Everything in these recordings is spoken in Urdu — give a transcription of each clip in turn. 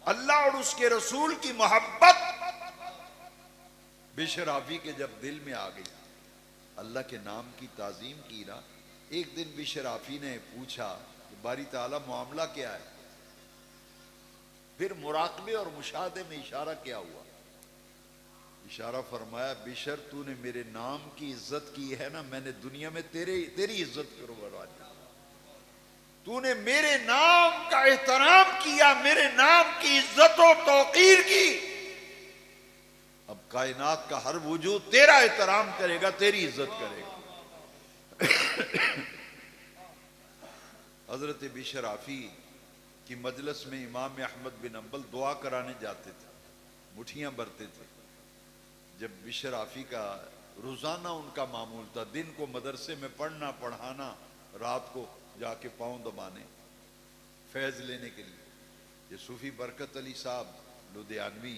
اللہ اور اس کے رسول کی محبت بشر آفی کے جب دل میں آ گئی، اللہ کے نام کی تعظیم کی نا، ایک دن بشر آفی نے پوچھا کہ باری تعالیٰ معاملہ کیا ہے؟ پھر مراقبے اور مشاہدے میں اشارہ کیا ہوا؟ اشارہ فرمایا بشر تو نے میرے نام کی عزت کی ہے نا، میں نے دنیا میں تیری عزت کرو برباد، تو نے میرے نام کا احترام کیا، میرے نام کی عزت و توقیر کی، اب کائنات کا ہر وجود تیرا احترام کرے گا، تیری عزت کرے گا۔ حضرت بشر آفی کی مجلس میں امام احمد بن حنبل دعا کرانے جاتے تھے، مٹھیاں بھرتے تھے۔ جب بشر آفی کا روزانہ ان کا معمول تھا، دن کو مدرسے میں پڑھنا پڑھانا، رات کو جا کے پاؤں دبانے فیض لینے کے لیے۔ یہ صوفی برکت علی صاحب لدھیانوی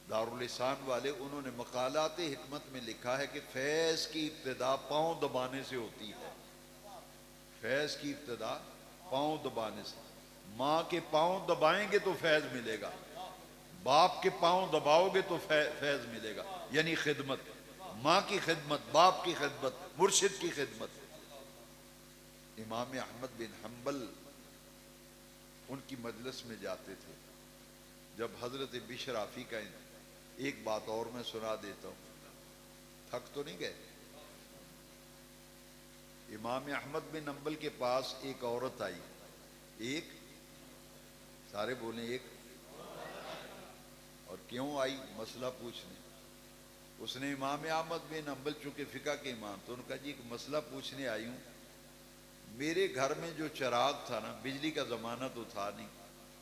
داراللسان والے، انہوں نے مقالات حکمت میں لکھا ہے کہ فیض کی ابتدا پاؤں دبانے سے ہوتی ہے۔ فیض کی ابتدا پاؤں دبانے سے، ماں کے پاؤں دبائیں گے تو فیض ملے گا، باپ کے پاؤں دباؤ گے تو فیض ملے گا، یعنی خدمت، ماں کی خدمت، باپ کی خدمت، مرشد کی خدمت۔ امام احمد بن حنبل ان کی مجلس میں جاتے تھے۔ جب حضرت بشر آفی کا ایک بات اور میں سنا دیتا ہوں، تھک تو نہیں گئے؟ امام احمد بن حنبل کے پاس ایک عورت آئی، ایک، سارے بولیں ایک، اور کیوں آئی؟ مسئلہ پوچھنے۔ اس نے امام احمد بن حنبل چونکہ فقہ کے امام تو ان کا جی ایک مسئلہ پوچھنے آئی ہوں، میرے گھر میں جو چراغ تھا نا، بجلی کا زمانہ تو تھا نہیں،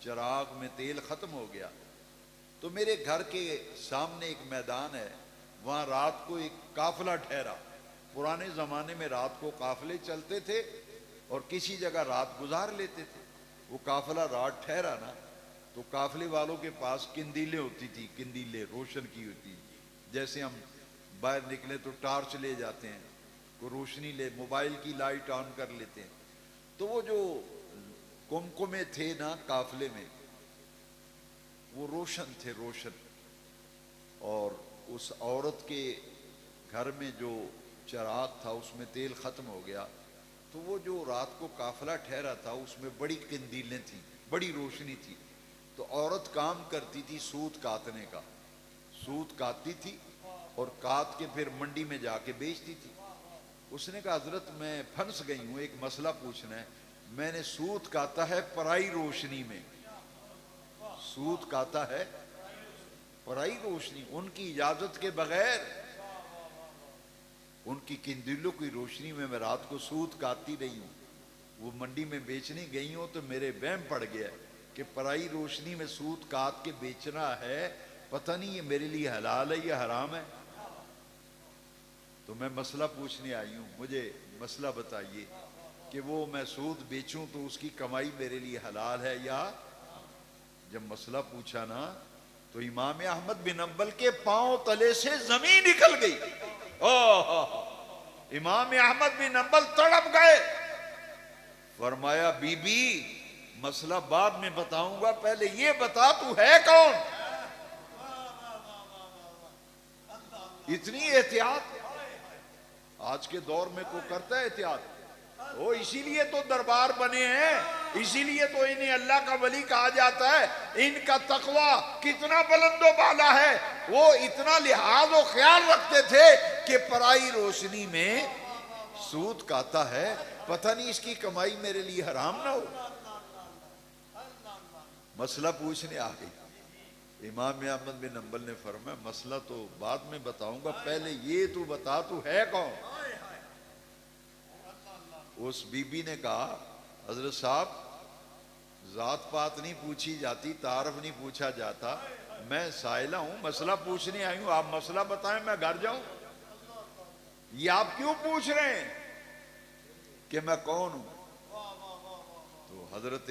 چراغ میں تیل ختم ہو گیا، تو میرے گھر کے سامنے ایک میدان ہے، وہاں رات کو ایک قافلہ ٹھہرا۔ پرانے زمانے میں رات کو قافلے چلتے تھے اور کسی جگہ رات گزار لیتے تھے۔ وہ قافلہ رات ٹھہرا نا، تو قافلے والوں کے پاس قندیلیں ہوتی تھی، قندیلیں روشن کی ہوتی، جیسے ہم باہر نکلیں تو ٹارچ لے جاتے ہیں، کوئی روشنی لے، موبائل کی لائٹ آن کر لیتے ہیں۔ تو وہ جو کمکمے تھے نا قافلے میں، وہ روشن تھے، روشن۔ اور اس عورت کے گھر میں جو چراغ تھا اس میں تیل ختم ہو گیا، تو وہ جو رات کو قافلہ ٹھہرا تھا اس میں بڑی قندیلیں تھیں، بڑی روشنی تھی۔ تو عورت کام کرتی تھی سوت کاٹنے کا، سوت کاٹتی تھی اور کاٹ کے پھر منڈی میں جا کے بیچتی تھی۔ اس نے کہا حضرت میں پھنس گئی ہوں، ایک مسئلہ پوچھنا ہے، میں نے سوت کاٹا ہے پرائی روشنی میں، سوت کاٹا ہے پرائی روشنی، ان کی اجازت کے بغیر، ان کی قندیلوں کی روشنی میں رات کو سوت کاٹتی رہی ہوں۔ وہ منڈی میں بیچنے گئی ہوں تو میرے وہم پڑ گیا کہ پرائی روشنی میں سوت کاٹ کے بیچنا ہے، پتہ نہیں یہ میرے لیے حلال ہے یا حرام ہے۔ تو میں مسئلہ پوچھنے آئی ہوں، مجھے مسئلہ بتائیے کہ وہ میں سود بیچوں تو اس کی کمائی میرے لیے حلال ہے یا؟ جب مسئلہ پوچھا نا تو امام احمد بن حنبل کے پاؤں تلے سے زمین نکل گئی۔ امام احمد بن حنبل تڑپ گئے، فرمایا بی بی مسئلہ بعد میں بتاؤں گا، پہلے یہ بتا تو ہے کون؟ اتنی احتیاط آج کے دور میں کوئی کرتا ہے احتیاط؟ وہ اسی لیے تو دربار بنے ہیں، اسی لیے تو انہیں اللہ کا ولی کہا جاتا ہے۔ ان کا تقوی کتنا بلند و بالا ہے، وہ اتنا لحاظ و خیال رکھتے تھے کہ پرائی روشنی میں سود کاتا ہے، پتہ نہیں اس کی کمائی میرے لیے حرام نہ ہو۔ مسئلہ پوچھنے آ گئی۔ امام احمد بن حنبل نے فرمایا مسئلہ تو بعد میں بتاؤں گا، پہلے یہ تو بتا تو ہے کون؟ اس بی بی نے کہا حضرت صاحب ذات پات نہیں پوچھی جاتی، تعارف نہیں پوچھا جاتا، میں سائلہ ہوں، مسئلہ پوچھنے آئی ہوں، آپ مسئلہ بتائیں میں گھر جاؤں؟ یہ آپ کیوں پوچھ رہے ہیں کہ میں کون ہوں؟ تو حضرت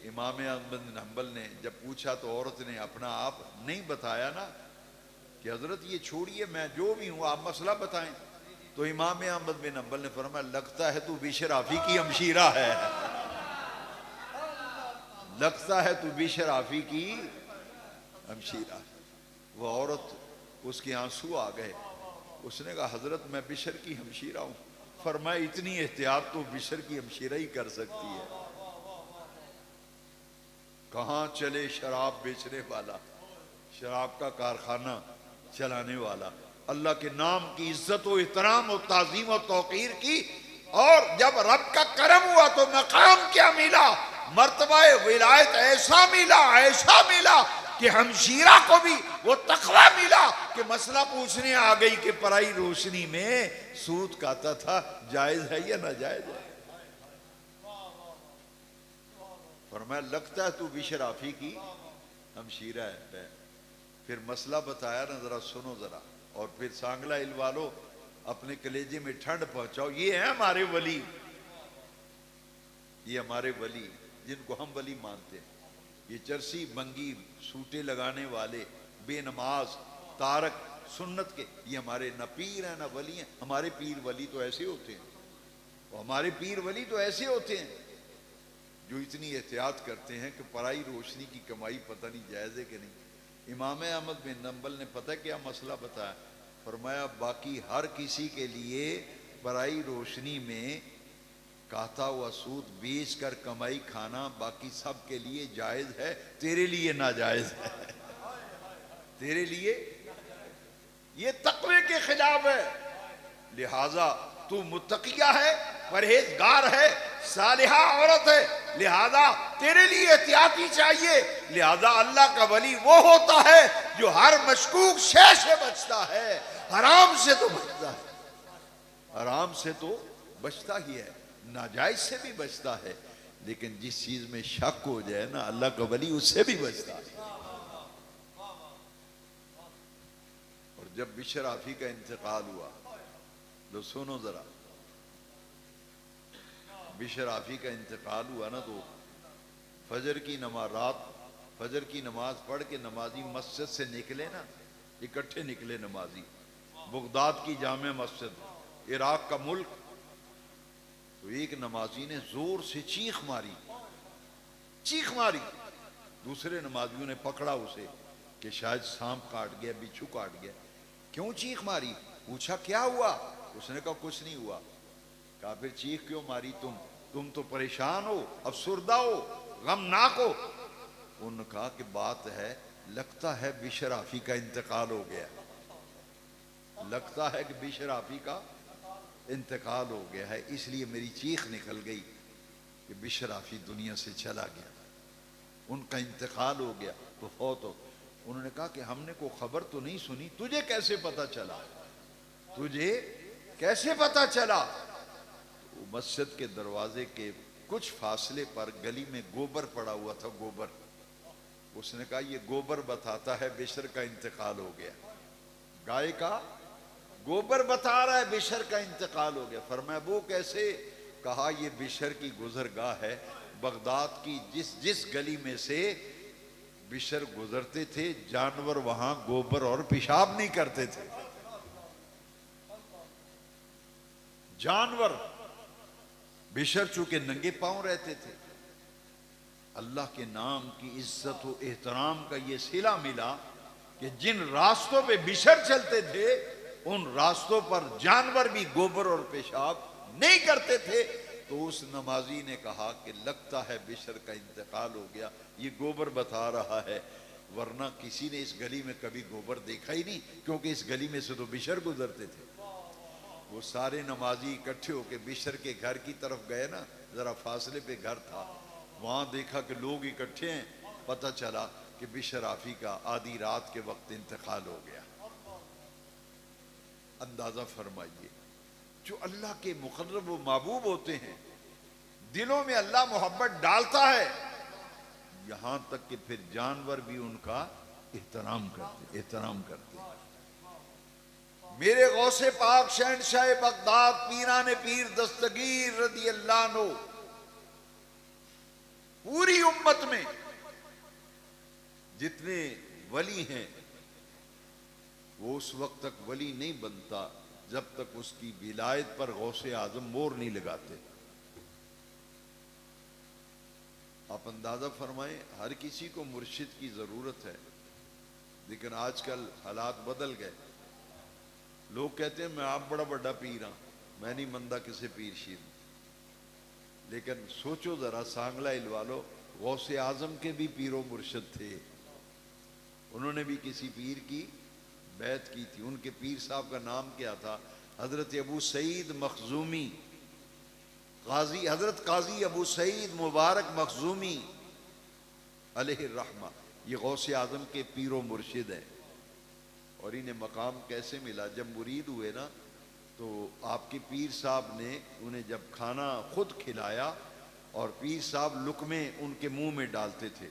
امام احمد بن حنبل نے جب پوچھا تو عورت نے اپنا آپ نہیں بتایا نا کہ حضرت یہ چھوڑیے میں جو بھی ہوں، آپ مسئلہ بتائیں۔ تو امام احمد بن حنبل نے فرمایا لگتا ہے تو بشر آفی کی ہمشیرہ ہے۔ لگتا ہے تو بشر آفی کی ہمشیرہ. وہ عورت، اس کے آنسو آ گئے. اس نے کہا حضرت میں بشر کی ہمشیرہ ہوں. فرمایا اتنی احتیاط تو بشر کی ہمشیرہ ہی کر سکتی ہے. کہاں چلے شراب بیچنے والا، شراب کا کارخانہ چلانے والا، اللہ کے نام کی عزت و احترام و تعظیم و توقیر کی. اور جب رب کا کرم ہوا تو مقام کیا ملا، مرتبہ ولایت ایسا ملا کہ ہمشیرہ کو بھی وہ تقویٰ ملا کہ مسئلہ پوچھنے آ گئی کہ پرائی روشنی میں سود کھاتا تھا، جائز ہے یا ناجائز ہے؟ فرمایا لگتا ہے تو بشر آفی کی ہمشیرہ ہے. پھر مسئلہ بتایا نا، ذرا سنو ذرا. اور پھر سانگلہ والو اپنے کلیجے میں ٹھنڈ پہنچاؤ. یہ ہیں ہمارے ولی، یہ ہمارے ولی جن کو ہم ولی مانتے ہیں. یہ چرسی بنگی سوٹے لگانے والے بے نماز تارک سنت کے، یہ ہمارے نہ پیر ہیں نہ ولی ہیں. ہمارے پیر ولی تو ایسے ہوتے ہیں، اور ہمارے پیر ولی تو ایسے ہوتے ہیں جو اتنی احتیاط کرتے ہیں کہ پرائی روشنی کی کمائی پتہ نہیں جائز ہے کہ نہیں. امام احمد بن حنبل نے پتہ کیا مسئلہ بتایا؟ فرمایا باقی ہر کسی کے لیے پرائی روشنی میں کہتا ہوا سود بیچ کر کمائی کھانا باقی سب کے لیے جائز ہے، تیرے لیے ناجائز ہے. تیرے لیے یہ تقوی کے خلاف ہے. لہذا تو متقیہ ہے، پرہیزگار ہے، صالحہ عورت ہے، لہذا تیرے لیے احتیاطی چاہیے. لہذا اللہ کا ولی وہ ہوتا ہے جو ہر مشکوک شے سے بچتا ہے. حرام سے تو بچتا ہے، حرام سے تو بچتا ہی ہے، ناجائز سے بھی بچتا ہے، لیکن جس چیز میں شک ہو جائے نا اللہ کا ولی اس سے بھی بچتا ہے. اور جب بشر آفی کا انتقال ہوا تو سنو ذرا، بشر آفی کا انتقال ہوا نا تو فجر کی نماز، رات فجر کی نماز پڑھ کے نمازی مسجد سے نکلے نا، اکٹھے نکلے نمازی، بغداد کی جامع مسجد، عراق کا ملک. تو ایک نمازی نے زور سے چیخ ماری، دوسرے نمازیوں نے پکڑا اسے کہ شاید سانپ کاٹ گیا، بچھو کاٹ گیا. کیوں چیخ ماری؟ پوچھا کیا ہوا؟ اس نے کہا کچھ نہیں ہوا. کہا پھر چیخ کیوں ماری؟ تم تو پریشان ہو، افسردہ ہو، غمناک ہو. انہوں نے کہا کہ بات ہے، لگتا ہے بشر آفی کا انتقال ہو گیا، لگتا ہے کہ بشر آفی کا انتقال ہو گیا ہے، اس لیے میری چیخ نکل گئی کہ بشر آفی دنیا سے چلا گیا، ان کا انتقال ہو گیا تو فوت ہو. انہوں نے کہا کہ ہم نے کوئی خبر تو نہیں سنی، تجھے کیسے پتا چلا؟ تجھے کیسے پتا چلا؟ تو مسجد کے دروازے کے کچھ فاصلے پر گلی میں گوبر پڑا ہوا تھا، گوبر. اس نے کہا یہ گوبر بتاتا ہے بشر کا انتقال ہو گیا، گائے کا گوبر بتا رہا ہے بشر کا انتقال ہو گیا. فرمایا وہ کیسے؟ کہا یہ بشر کی گزرگاہ ہے، بغداد کی جس گلی میں سے بشر گزرتے تھے جانور وہاں گوبر اور پیشاب نہیں کرتے تھے. جانور، بشر چونکہ ننگے پاؤں رہتے تھے. اللہ کے نام کی عزت و احترام کا یہ صلہ ملا کہ جن راستوں پہ بشر چلتے تھے ان راستوں پر جانور بھی گوبر اور پیشاب نہیں کرتے تھے. تو اس نمازی نے کہا کہ لگتا ہے بشر کا انتقال ہو گیا، یہ گوبر بتا رہا ہے، ورنہ کسی نے اس گلی میں کبھی گوبر دیکھا ہی نہیں، کیونکہ اس گلی میں سے تو بشر گزرتے تھے. وہ سارے نمازی اکٹھے ہو کے بشر کے گھر کی طرف گئے نا، ذرا فاصلے پہ گھر تھا، وہاں دیکھا کہ لوگ اکٹھے ہیں، پتہ چلا کہ بشر آفی کا آدھی رات کے وقت انتقال ہو گیا. اندازہ فرمائیے، جو اللہ کے مقرب و محبوب ہوتے ہیں دلوں میں اللہ محبت ڈالتا ہے، یہاں تک کہ پھر جانور بھی ان کا احترام کرتے. میرے غوث پاک شہنشاہ بغداد پیران پیر دستگیر رضی اللہ عنہ پوری امت میں جتنے ولی ہیں وہ اس وقت تک ولی نہیں بنتا جب تک اس کی ولایت پر غوث اعظم مور نہیں لگاتے. آپ اندازہ فرمائیں ہر کسی کو مرشد کی ضرورت ہے، لیکن آج کل حالات بدل گئے. لوگ کہتے ہیں میں آپ بڑا بڑا پیر ہاں، میں نہیں مندہ کسی پیر شیر. لیکن سوچو ذرا سانگلہ والو، غوث اعظم کے بھی پیر و مرشد تھے، انہوں نے بھی کسی پیر کی بیعت کی تھی. ان کے پیر صاحب کا نام کیا تھا؟ حضرت ابو سعید مخزومی، قاضی، حضرت قاضی ابو سعید مبارک مخزومی علیہ الرحمہ. یہ غوث اعظم کے پیر و مرشد ہیں. اور انہیں مقام کیسے ملا؟ جب مرید ہوئے نا تو آپ کے پیر صاحب نے انہیں جب کھانا خود کھلایا اور پیر صاحب لقمے ان کے منہ میں ڈالتے تھے.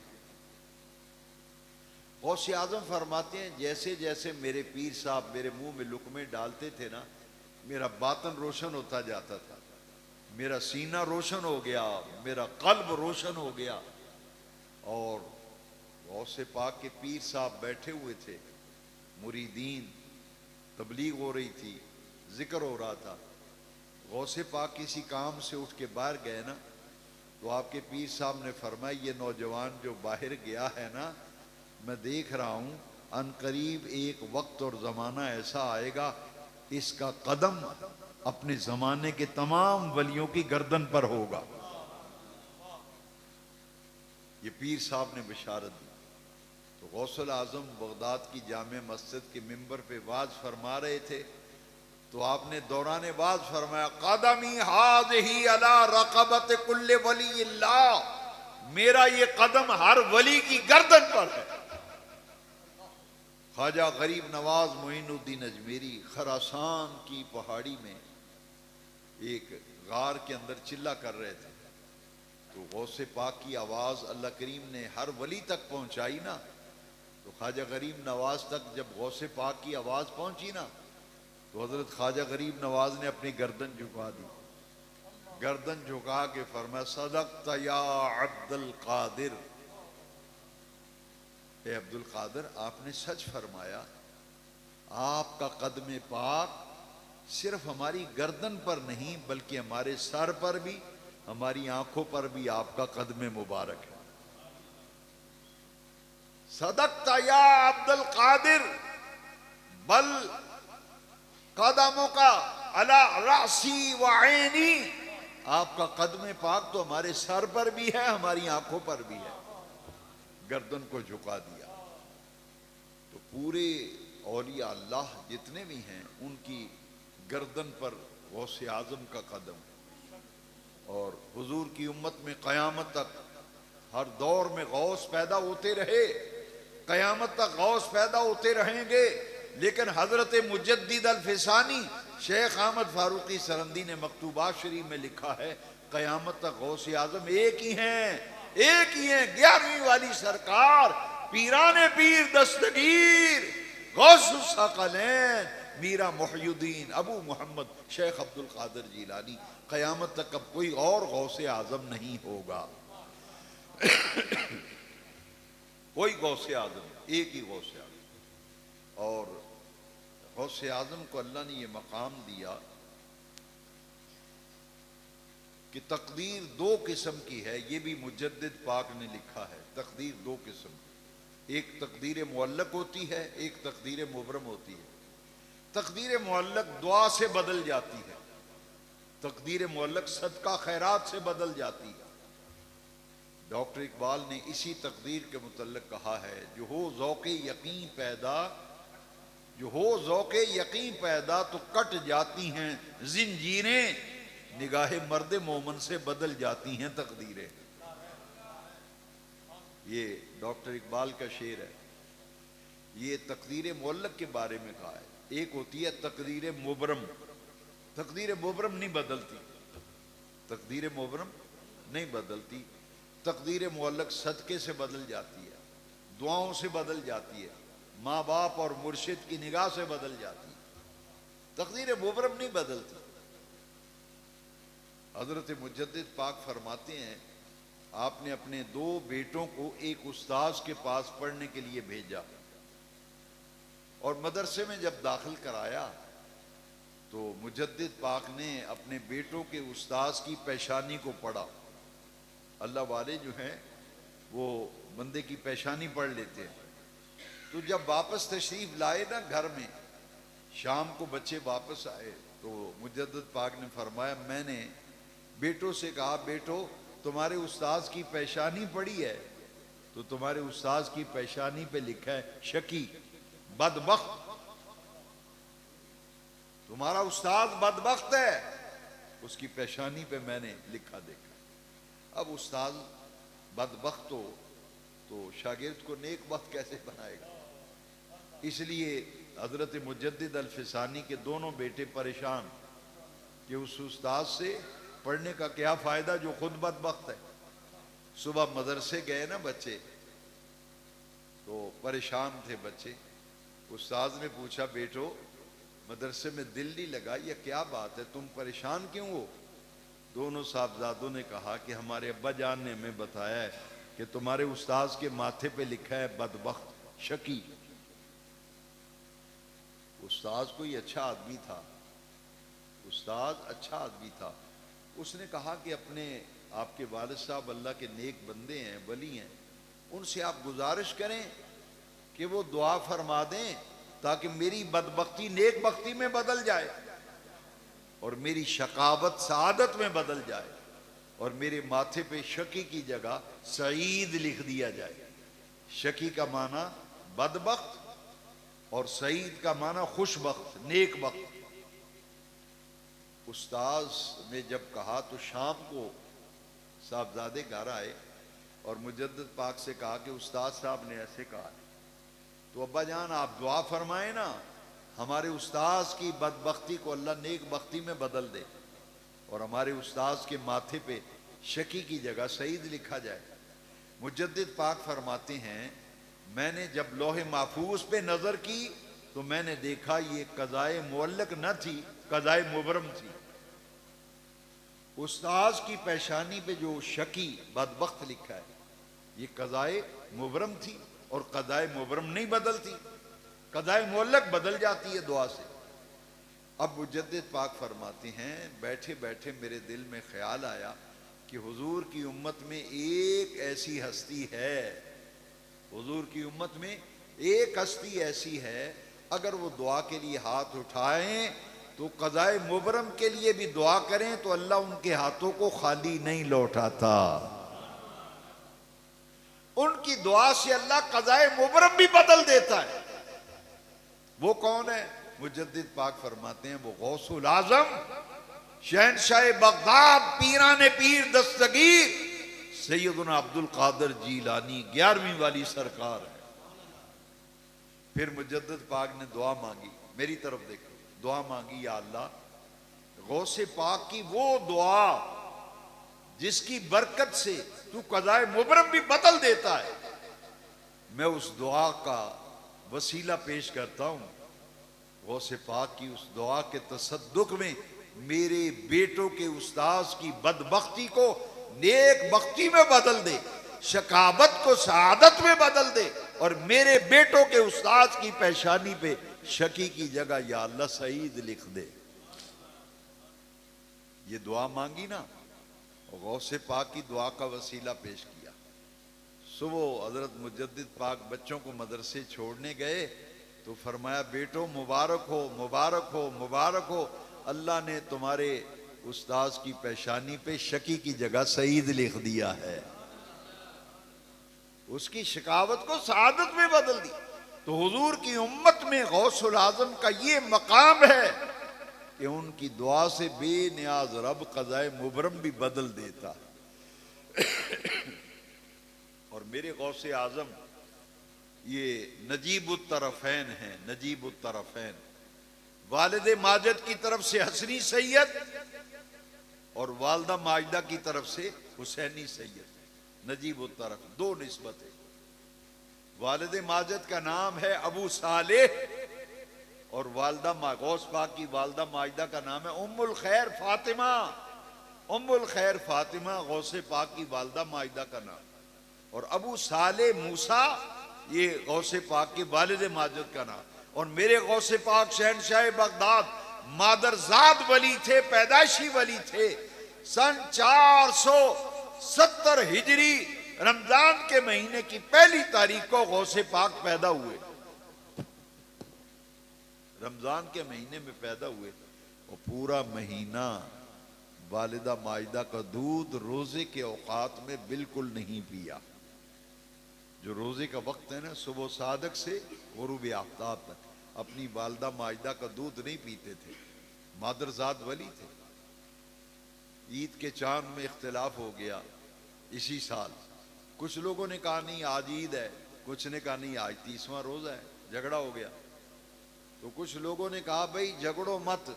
غوث اعظم فرماتے ہیں جیسے جیسے میرے پیر صاحب میرے منہ میں لقمے ڈالتے تھے نا، میرا باطن روشن ہوتا جاتا تھا، میرا سینہ روشن ہو گیا، میرا قلب روشن ہو گیا. اور غوث پاک کے پیر صاحب بیٹھے ہوئے تھے، مریدین، تبلیغ ہو رہی تھی، ذکر ہو رہا تھا. غوث پاک کسی کام سے اٹھ کے باہر گئے نا تو آپ کے پیر صاحب نے فرمایا یہ نوجوان جو باہر گیا ہے نا، میں دیکھ رہا ہوں ان قریب ایک وقت اور زمانہ ایسا آئے گا اس کا قدم اپنے زمانے کے تمام ولیوں کی گردن پر ہوگا. یہ پیر صاحب نے بشارت دی. تو غوث الاعظم بغداد کی جامع مسجد کے ممبر پہ واعظ فرما رہے تھے تو آپ نے دوران واعظ فرمایا قدمی ہذہ علی رقبۃ کل ولی اللہ، میرا یہ قدم ہر ولی کی گردن پر ہے. خواجہ غریب نواز معین الدین اجمیری خراسان کی پہاڑی میں ایک غار کے اندر چلا کر رہے تھے تو غوث پاک کی آواز اللہ کریم نے ہر ولی تک پہنچائی نا. تو خواجہ غریب نواز تک جب غوث پاک کی آواز پہنچی نا تو حضرت خواجہ غریب نواز نے اپنی گردن جھکا دی. گردن جھکا کے فرمایا صدقت یا عبد القادر، اے عبد القادر آپ نے سچ فرمایا، آپ کا قدم پاک صرف ہماری گردن پر نہیں بلکہ ہمارے سر پر بھی، ہماری آنکھوں پر بھی آپ کا قدم مبارک ہے. صدقت یا عبد القادر بل قدموں کا علی رأسی و عینی، آپ کا قدم پاک تو ہمارے سر پر بھی ہے، ہماری آنکھوں پر بھی ہے. گردن کو جھکا دیا. تو پورے اولیاء اللہ جتنے بھی ہیں ان کی گردن پر غوث اعظم کا قدم. اور حضور کی امت میں قیامت تک ہر دور میں غوث پیدا ہوتے رہے، قیامت تک غوث پیدا ہوتے رہیں گے. لیکن حضرت مجدد الفسانی شیخ احمد فاروقی سرندی نے مکتوبات شریف میں لکھا ہے قیامت تک غوث اعظم ایک ہی ہیں، ایک ہی ہیں، 11ویں والی سرکار، پیران پیر دستگیر غوث الثقلین میرا محی الدین ابو محمد شیخ عبد القادر جیلانی. قیامت تک اب کوئی اور غوث اعظم نہیں ہوگا. کوئی غوث اعظم، ایک ہی غوث اعظم. اور غوث اعظم کو اللہ نے یہ مقام دیا کہ تقدیر دو قسم کی ہے، یہ بھی مجدد پاک نے لکھا ہے. تقدیر دو قسم کی، ایک تقدیر معلق ہوتی ہے، ایک تقدیر مبرم ہوتی ہے. تقدیر معلق دعا سے بدل جاتی ہے، تقدیر معلق صدقہ خیرات سے بدل جاتی ہے. ڈاکٹر اقبال نے اسی تقدیر کے متعلق کہا ہے جو ہو ذوق یقین پیدا، جو ہو ذوق یقین پیدا تو کٹ جاتی ہیں زنجیریں، نگاہ مرد مومن سے بدل جاتی ہیں تقدیریں. یہ ڈاکٹر اقبال کا شعر ہے. یہ تقدیر معلق کے بارے میں کہا ہے. ایک ہوتی ہے تقدیر مبرم، تقدیر مبرم نہیں بدلتی، تقدیر مبرم نہیں بدلتی. تقدیر معلق صدقے سے بدل جاتی ہے، دعاؤں سے بدل جاتی ہے، ماں باپ اور مرشد کی نگاہ سے بدل جاتی ہے. تقدیر مبرم نہیں بدلتی. حضرت مجدد پاک فرماتے ہیں آپ نے اپنے 2 بیٹوں کو ایک استاذ کے پاس پڑھنے کے لیے بھیجا اور مدرسے میں جب داخل کرایا تو مجدد پاک نے اپنے بیٹوں کے استاذ کی پیشانی کو پڑھا اللہ والے جو ہیں وہ بندے کی پیشانی پڑھ لیتے ہیں. تو جب واپس تشریف لائے نا گھر میں، شام کو بچے واپس آئے تو مجدد پاک نے فرمایا میں نے بیٹوں سے کہا بیٹو تمہارے استاذ کی پیشانی پڑی ہے تو تمہارے استاذ کی پیشانی پہ لکھا ہے شقی بدبخت. تمہارا استاذ بدبخت ہے، اس کی پیشانی پہ میں نے لکھا دیکھا. اب استاذ بدبخت ہو تو شاگرد کو نیک بخت کیسے بنائے گا؟ اس لیے حضرت مجدد الفسانی کے دونوں بیٹے پریشان کہ اس استاذ سے پڑھنے کا کیا فائدہ جو خود بدبخت ہے. صبح مدرسے گئے نا بچے تو پریشان تھے بچے. استاذ نے پوچھا بیٹو مدرسے میں دل نہیں لگا، یہ کیا بات ہے، تم پریشان کیوں ہو؟ دونوں صاحبزادوں نے کہا کہ ہمارے ابا جان نے ہمیں بتایا ہے کہ تمہارے استاذ کے ماتھے پہ لکھا ہے بدبخت شقی. استاذ کوئی اچھا آدمی تھا، استاذ اچھا آدمی تھا. اس نے کہا کہ اپنے آپ کے والد صاحب اللہ کے نیک بندے ہیں، ولی ہیں، ان سے آپ گزارش کریں کہ وہ دعا فرما دیں تاکہ میری بدبختی نیک بختی میں بدل جائے اور میری شقاوت سعادت میں بدل جائے اور میرے ماتھے پہ شقی کی جگہ سعید لکھ دیا جائے. شقی کا معنی بدبخت اور سعید کا معنی خوش بخت نیک بخت. استاذ نے جب کہا تو شام کو صاحبزادے گھر آئے اور مجدد پاک سے کہا کہ استاذ صاحب نے ایسے کہا تو ابا جان آپ دعا فرمائیں نا ہمارے استاذ کی بدبختی کو اللہ نیک بختی میں بدل دے اور ہمارے استاذ کے ماتھے پہ شقی کی جگہ سعید لکھا جائے. مجدد پاک فرماتے ہیں میں نے جب لوح محفوظ پہ نظر کی تو میں نے دیکھا یہ قضائے معلق نہ تھی، قضائے مبرم تھی. استاذ کی پیشانی پہ جو شقی بدبخت لکھا ہے یہ قضائے مبرم تھی اور قضائے مبرم نہیں بدلتی، قضائے معلق بدل جاتی ہے دعا سے. اب مجدد پاک فرماتے ہیں بیٹھے بیٹھے میرے دل میں خیال آیا کہ حضور کی امت میں ایک ایسی ہستی ہے، حضور کی امت میں ایک ہستی ایسی ہے اگر وہ دعا کے لیے ہاتھ اٹھائیں تو قضائے مبرم کے لیے بھی دعا کریں تو اللہ ان کے ہاتھوں کو خالی نہیں لوٹاتا. ان کی دعا سے اللہ قضائے مبرم بھی بدل دیتا ہے. وہ کون ہے؟ مجدد پاک فرماتے ہیں وہ غوث العظم شہنشاہ بغداد پیران پیر دستگیر سیدنا عبد القادر جیلانی 11ویں والی سرکار ہے. پھر مجدد پاک نے دعا مانگی، میری طرف دیکھو، دعا مانگی یا اللہ غوث پاک کی وہ دعا جس کی برکت سے تو قضائے مبرم بھی بدل دیتا ہے، میں اس دعا کا وسیلہ پیش کرتا ہوں. غوث پاک کی اس دعا کے تصدق میں میرے بیٹوں کے استاذ کی بدبختی کو نیک بختی میں بدل دے، شقاوت کو سعادت میں بدل دے اور میرے بیٹوں کے استاذ کی پیشانی پہ شقی کی جگہ یا اللہ سعید لکھ دے. یہ دعا مانگی نا، غوث پاک کی دعا کا وسیلہ پیش کیا. صبح حضرت مجدد پاک بچوں کو مدرسے چھوڑنے گئے تو فرمایا بیٹو مبارک ہو مبارک ہو مبارک ہو، اللہ نے تمہارے استاذ کی پیشانی پہ شقی کی جگہ سعید لکھ دیا ہے. اس کی شقاوت کو سعادت میں بدل دی. تو حضور کی امت میں غوث العظم کا یہ مقام ہے کہ ان کی دعا سے بے نیاز رب قضائے مبرم بھی بدل دیتا. اور میرے غوث اعظم یہ نجیب الطرفین ہیں، نجیب الطرفین، والد ماجد کی طرف سے حسنی سید اور والدہ ماجدہ کی طرف سے حسینی سید. نجیب الطرف دو نسبت ہے. والد ماجد کا نام ہے ابو صالح اور والدہ غوث پاک کی والدہ ماجدہ کا نام ہے ام الخیر فاطمہ. ام الخیر فاطمہ غوث پاک کی والدہ ماجدہ کا نام، اور ابو صالح موسیٰ یہ غوث پاک کے والد ماجد کا نام. اور میرے غوث پاک شہنشاہ بغداد مادرزاد ولی تھے، پیدائشی ولی تھے. سن 70 ہجری رمضان کے مہینے کی پہلی تاریخ کو غوث پاک پیدا ہوئے، رمضان کے مہینے میں پیدا ہوئے، اور پورا مہینہ والدہ ماجدہ کا دودھ روزے کے اوقات میں بالکل نہیں پیا۔ جو روزے کا وقت ہے نا، صبح صادق سے غروب آفتاب تک اپنی والدہ ماجدہ کا دودھ نہیں پیتے تھے۔ مادرزاد ولی تھے۔ عید کے چاند میں اختلاف ہو گیا اسی سال، کچھ لوگوں نے کہا نہیں آج عید ہے، کچھ نے کہا نہیں آج 30واں روزہ ہے، جھگڑا ہو گیا۔ تو کچھ لوگوں نے کہا بھائی جھگڑو مت،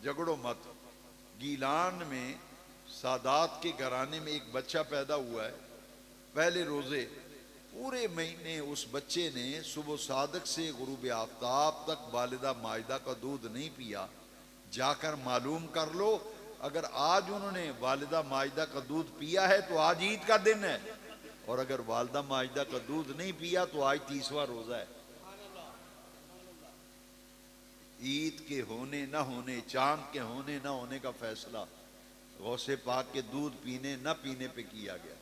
جھگڑو مت۔ گیلان میں سادات کے گھرانے میں ایک بچہ پیدا ہوا ہے، پہلے روزے پورے مہینے اس بچے نے صبح صادق سے غروب آفتاب تک والدہ ماجدہ کا دودھ نہیں پیا۔ جا کر معلوم کر لو، اگر آج انہوں نے والدہ ماجدہ کا دودھ پیا ہے تو آج عید کا دن ہے، اور اگر والدہ ماجدہ کا دودھ نہیں پیا تو آج 30واں روزہ ہے۔ عید کے ہونے نہ ہونے، چاند کے ہونے نہ ہونے کا فیصلہ غوث پاک کے دودھ پینے نہ پینے پہ کیا گیا۔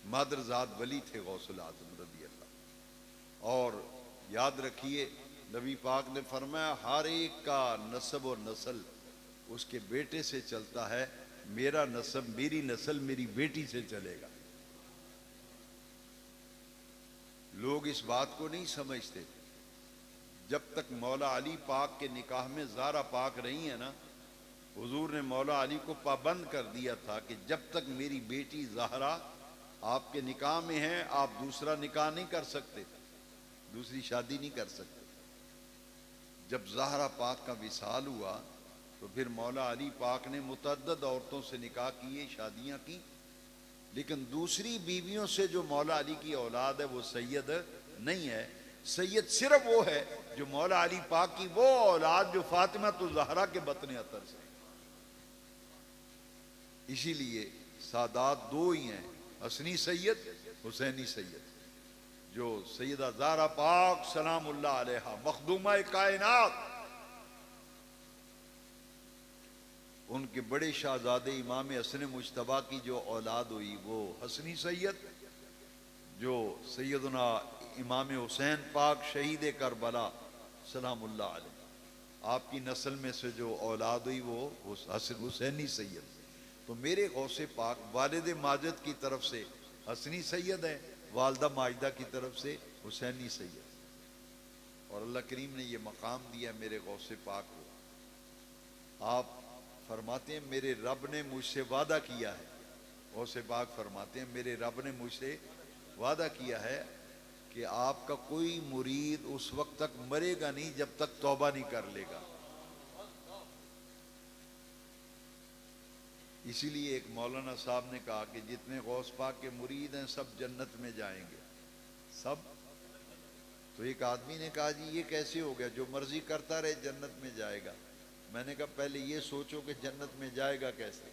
مادرزاد ولی تھے غوث العظم رضی اللہ۔ اور یاد رکھیے نبی پاک نے فرمایا ہر ایک کا نسب و نسل اس کے بیٹے سے چلتا ہے، میرا نسب، میری نسل میری بیٹی سے چلے گا۔ لوگ اس بات کو نہیں سمجھتے، جب تک مولا علی پاک کے نکاح میں زہرا پاک رہی ہیں نا، حضور نے مولا علی کو پابند کر دیا تھا کہ جب تک میری بیٹی زہرا آپ کے نکاح میں ہے آپ دوسرا نکاح نہیں کر سکتے، دوسری شادی نہیں کر سکتے۔ جب زہرا پاک کا وصال ہوا تو پھر مولا علی پاک نے متعدد عورتوں سے نکاح کیے، شادیاں کی، لیکن دوسری بیویوں سے جو مولا علی کی اولاد ہے وہ سید نہیں ہے۔ سید صرف وہ ہے جو مولا علی پاک کی وہ اولاد جو فاطمہ الزہرا کے بطن عطر سے۔ اسی لیے سادات دو ہی ہیں، حسنی سید، حسینی سید۔ جو سیدہ زہرا پاک سلام اللہ علیہا مخدومہ کائنات، ان کے بڑے شہزادے امام حسن مجتبیٰ کی جو اولاد ہوئی وہ حسنی سید، جو سیدنا امام حسین پاک شہید کربلا سلام اللہ علیہ، آپ کی نسل میں سے جو اولاد ہوئی وہ حسینی سید۔ تو میرے غوث پاک والد ماجد کی طرف سے حسنی سید ہے، والدہ ماجدہ کی طرف سے حسینی سید، اور اللہ کریم نے یہ مقام دیا میرے غوث پاک کو۔ آپ فرماتے ہیں میرے رب نے مجھ سے وعدہ کیا ہے، غوث پاک فرماتے ہیں میرے رب نے مجھ سے وعدہ کیا ہے کہ آپ کا کوئی مرید اس وقت تک مرے گا نہیں جب تک توبہ نہیں کر لے گا۔ اسی لیے ایک مولانا صاحب نے کہا کہ جتنے غوث پاک کے مرید ہیں سب جنت میں جائیں گے، سب۔ تو ایک آدمی نے کہا جی یہ کیسے ہو گیا، جو مرضی کرتا رہے جنت میں جائے گا۔ میں نے کہا پہلے یہ سوچو کہ جنت میں جائے گا کیسے۔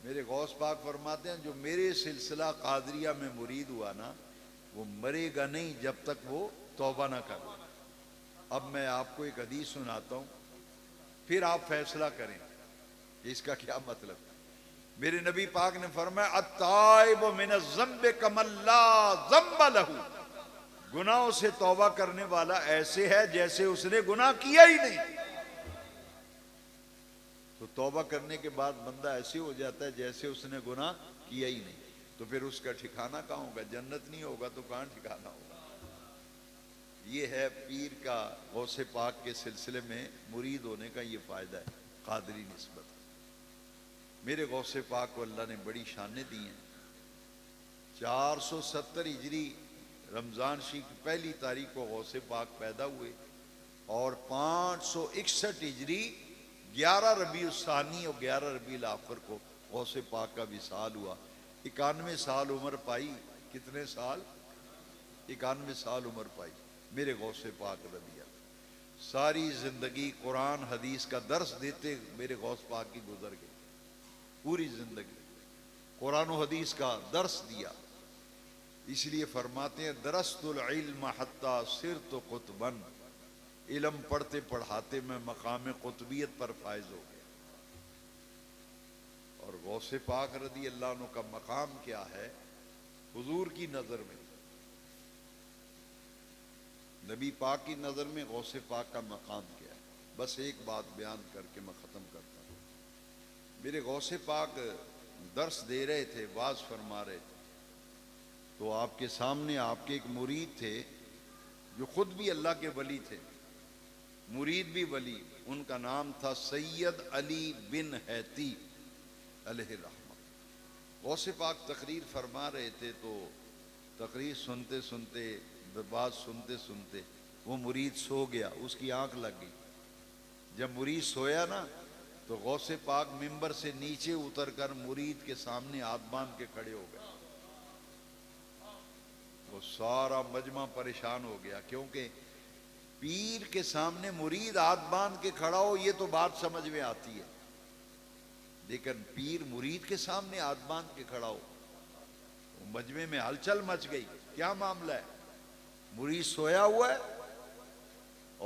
میرے غوث پاک فرماتے ہیں جو میرے سلسلہ قادریہ میں مرید ہوا نا وہ مرے گا نہیں جب تک وہ توبہ نہ کرے۔ اب میں آپ کو ایک حدیث سناتا ہوں، پھر آپ فیصلہ کریں کہ اس کا کیا مطلب۔ میرے نبی پاک نے فرمایا التائب من الذنب کمن لا ذنب لہ، گناہوں سے توبہ کرنے والا ایسے ہے جیسے اس نے گناہ کیا ہی نہیں۔ تو توبہ کرنے کے بعد بندہ ایسے ہو جاتا ہے جیسے اس نے گناہ کیا ہی نہیں، تو پھر اس کا ٹھکانہ کہاں ہوگا، جنت نہیں ہوگا تو کہاں ٹھکانہ ہوگا۔ یہ ہے پیر کا غوث پاک کے سلسلے میں مرید ہونے کا یہ فائدہ ہے، قادری نسبت۔ میرے غوث پاک کو اللہ نے بڑی شانیں دی ہیں۔ 470 ہجری رمضان شریف کی پہلی تاریخ کو غوث پاک پیدا ہوئے، اور 561 ہجری 11 ربیع الثانی اور 11 ربیع الاخر کو غوث پاک کا وصال ہوا۔ 91 سال عمر پائی۔ کتنے سال؟ 91 سال عمر پائی میرے غوث پاک رضی اللہ۔ ساری زندگی قرآن حدیث کا درس دیتے میرے غوث پاک کی گزر گئی، پوری زندگی قرآن و حدیث کا درس دیا۔ اس لیے فرماتے ہیں درست العلم حتی صرت قطبا، علم پڑھتے پڑھاتے میں مقام قطبیت پر فائز ہو گیا۔ اور غوث پاک رضی اللہ عنہ کا مقام کیا ہے حضور کی نظر میں، نبی پاک کی نظر میں غوث پاک کا مقام کیا ہے؟ بس ایک بات بیان کر کے میں ختم کرتا ہوں۔ میرے غوث پاک درس دے رہے تھے، واعظ فرما رہے تھے، تو آپ کے سامنے آپ کے ایک مرید تھے جو خود بھی اللہ کے ولی تھے، مرید بھی ولی، ان کا نام تھا سید علی بن حیتی علیہ الرحمہ۔ غوث پاک تقریر فرما رہے تھے، تو تقریر سنتے سنتے، بات سنتے سنتے وہ مرید سو گیا، اس کی آنکھ لگ گئی۔ جب مرید سویا نا تو غوث پاک ممبر سے نیچے اتر کر مرید کے سامنے ہاتھ باندھ کے کھڑے ہو گئے۔ وہ سارا مجمع پریشان ہو گیا، کیونکہ پیر کے سامنے مرید ہاتھ باندھ کے کھڑا ہو یہ تو بات سمجھ میں آتی ہے، لیکن پیر مرید کے سامنے ہاتھ باندھ کے کھڑا ہو، مجمع میں ہلچل مچ گئی، کیا معاملہ ہے؟ مرید سویا ہوا ہے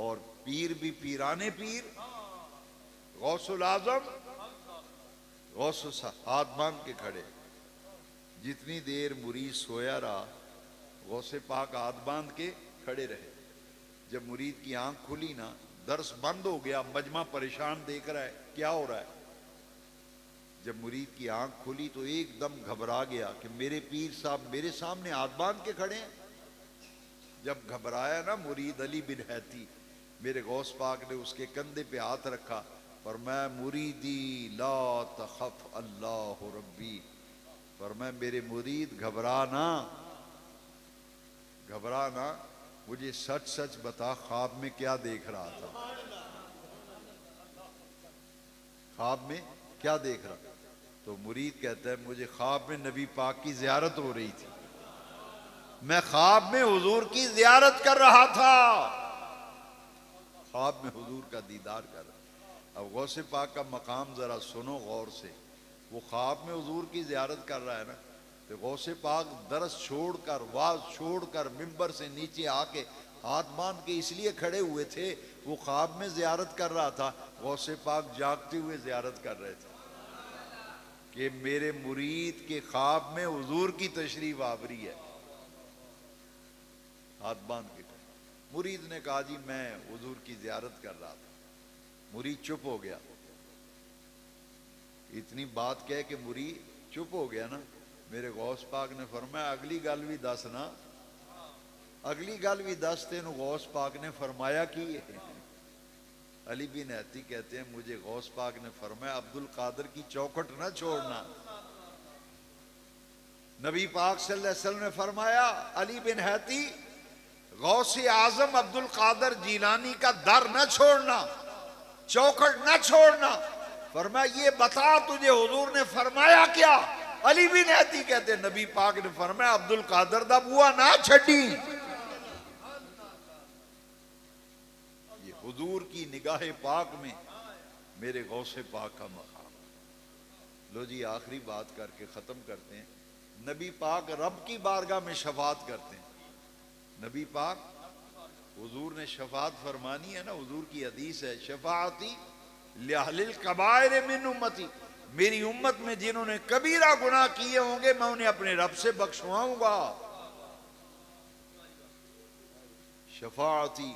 اور پیر بھی پیرانے پیر، غوث العظم، غوث ہاتھ باندھ کے کھڑے۔ جتنی دیر مرید سویا رہا غوث پاک ہاتھ باندھ کے کھڑے رہے۔ جب مرید کی آنکھ کھلی نا، درس بند ہو گیا، مجمع پریشان دیکھ رہا ہے کیا ہو رہا ہے۔ جب مرید کی آنکھ کھلی تو ایک دم گھبرا گیا کہ میرے پیر صاحب میرے سامنے ہاتھ باندھ کے کھڑے ہیں۔ جب گھبرایا نا مرید علی بن حیتی، میرے غوث پاک نے اس کے کندھے پہ ہاتھ رکھا، فرمایا مریدی لا تخف اللہ ربی، فرمایا میرے مرید گھبرانا، گھبرانا، مجھے سچ سچ بتا خواب میں کیا دیکھ رہا تھا، خواب میں کیا دیکھ رہا؟ تو مرید کہتا ہے مجھے خواب میں نبی پاک کی زیارت ہو رہی تھی، میں خواب میں حضور کی زیارت کر رہا تھا، خواب میں حضور کا دیدار کر رہا۔ اب غوث پاک کا مقام ذرا سنو غور سے، وہ خواب میں حضور کی زیارت کر رہا ہے نا، تو غوث پاک درس چھوڑ کر، واز چھوڑ کر ممبر سے نیچے آ کے ہاتھ باندھ کے اس لیے کھڑے ہوئے تھے، وہ خواب میں زیارت کر رہا تھا، غوث پاک جاگتے ہوئے زیارت کر رہے تھے کہ میرے مرید کے خواب میں حضور کی تشریف آوری ہے، ہاتھ باندھ کے کھڑے۔ مرید نے کہا جی میں حضور کی زیارت کر رہا تھا، مرید چپ ہو گیا۔ اتنی بات کہہ کہ مرید چپ ہو گیا نا، میرے غوث پاک نے فرمایا اگلی گل بھی دس نا، اگلی گل بھی دس، تینوں غوث پاک نے فرمایا کی ہے؟ علی بن حیتی کہتے ہیں مجھے غوث پاک نے فرمایا عبد القادر کی چوکھٹ نہ چھوڑنا۔ نبی پاک صلی اللہ علیہ وسلم نے فرمایا علی بن حیتی غوث اعظم عبد القادر جیلانی کا در نہ چھوڑنا، چوکھٹ نہ چھوڑنا۔ فرمایا یہ بتا تجھے حضور نے فرمایا کیا؟ علی بن حیتی کہتے ہیں نبی پاک نے فرمایا عبد القادر دا بوا نہ چھڈی۔ یہ حضور کی نگاہ پاک میں میرے غوث پاک کا مقام۔ لو جی آخری بات کر کے ختم کرتے ہیں، نبی پاک رب کی بارگاہ میں شفاعت کرتے ہیں۔ نبی پاک حضور نے شفاعت فرمانی ہے نا، حضور کی حدیث ہے شفاعتی لأہل الکبائر من امتی، میری امت میں جنہوں نے کبیرہ گناہ کیے ہوں گے میں انہیں اپنے رب سے بخشواؤں گا۔ شفاعتی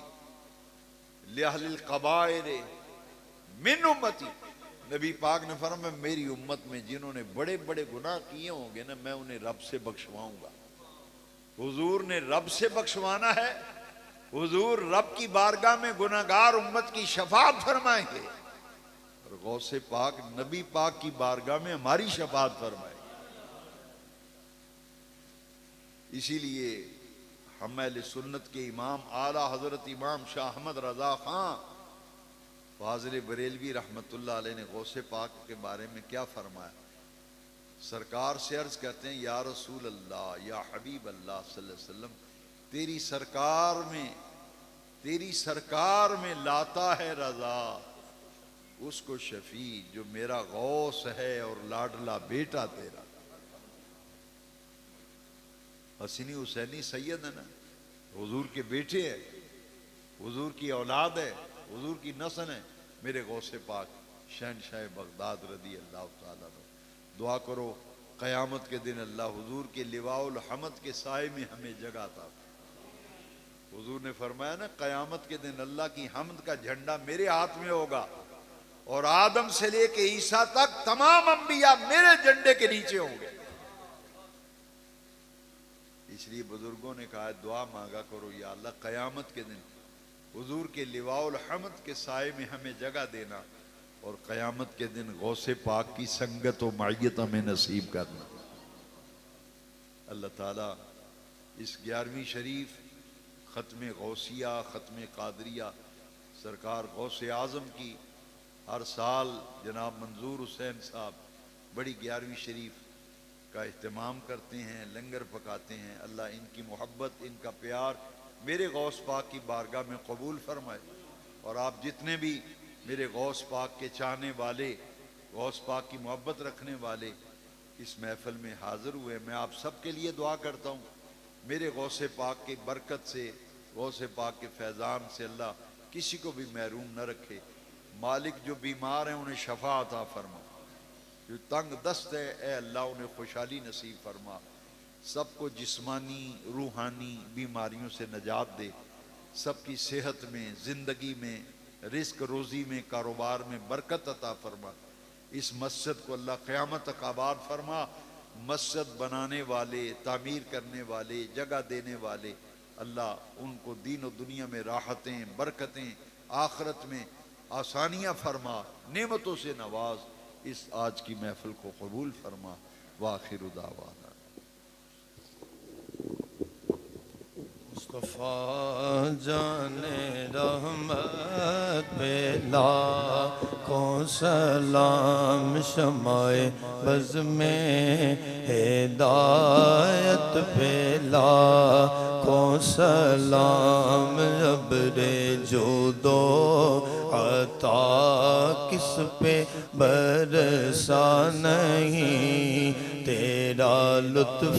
لأہل الکبائر من امتی، نبی پاک نے فرمایا میری امت میں جنہوں نے بڑے بڑے گناہ کیے ہوں گے نا میں انہیں رب سے بخشواؤں گا۔ حضور نے رب سے بخشوانا ہے، حضور رب کی بارگاہ میں گناہگار امت کی شفاعت فرمائیں گے، اور غوث پاک نبی پاک کی بارگاہ میں ہماری شفاعت فرمائے۔ اسی لیے ہم اہل سنت کے امام اعلیٰ حضرت امام شاہ احمد رضا خان فاضل بریلوی رحمت اللہ علیہ نے غوث پاک کے بارے میں کیا فرمایا؟ سرکار سے عرض کرتے ہیں یا رسول اللہ یا حبیب اللہ صلی اللہ علیہ وسلم، تیری سرکار میں لاتا ہے رضا اس کو شفیع جو میرا غوث ہے اور لاڈلا بیٹا تیرا۔ حسینی حسینی سید ہے نا، حضور کے بیٹے ہیں، حضور کی اولاد ہے، حضور کی نسل ہے، میرے غوث پاک شہنشاہ بغداد رضی اللہ تعالیٰ عنہ۔ دعا کرو قیامت کے دن اللہ حضور کے لواء الحمد کے سائے میں ہمیں جگہ عطا۔ حضور نے فرمایا نا قیامت کے دن اللہ کی حمد کا جھنڈا میرے ہاتھ میں ہوگا، اور آدم سے لے کے عیسیٰ تک تمام انبیاء میرے جھنڈے کے نیچے ہوں گے۔ اس لیے بزرگوں نے کہا دعا مانگا کرو یا اللہ قیامت کے دن حضور کے لواء الحمد کے سائے میں ہمیں جگہ دینا، اور قیامت کے دن غوث پاک کی سنگت و معیت ہمیں نصیب کرنا۔ اللہ تعالیٰ اس 11ویں شریف ختم غوثیہ، ختم قادریہ سرکار غوث اعظم کی ہر سال جناب منظور حسین صاحب بڑی 11ویں شریف کا اہتمام کرتے ہیں، لنگر پکاتے ہیں۔ اللہ ان کی محبت، ان کا پیار میرے غوث پاک کی بارگاہ میں قبول فرمائے، اور آپ جتنے بھی میرے غوث پاک کے چاہنے والے، غوث پاک کی محبت رکھنے والے اس محفل میں حاضر ہوئے، میں آپ سب کے لیے دعا کرتا ہوں میرے غوث پاک کی برکت سے، غوث پاک کے فیضان سے اللہ کسی کو بھی محروم نہ رکھے۔ مالک جو بیمار ہیں انہیں شفا عطا فرما، جو تنگ دست ہے اے اللہ انہیں خوشحالی نصیب فرما، سب کو جسمانی روحانی بیماریوں سے نجات دے، سب کی صحت میں، زندگی میں، رزق روزی میں، کاروبار میں برکت عطا فرما۔ اس مسجد کو اللہ قیامت تک آباد فرما۔ مسجد بنانے والے، تعمیر کرنے والے، جگہ دینے والے، اللہ ان کو دین و دنیا میں راحتیں، برکتیں، آخرت میں آسانیاں فرما، نعمتوں سے نواز۔ اس آج کی محفل کو قبول فرما۔ وآخر دعوانا مصطفیٰ جان رحمت پہ لاکھوں سلام، شمع بز میں ہدایت پہ لاکھوں سلام، ابر جود و عطا کس پہ برسا نہیں، تیرا لطف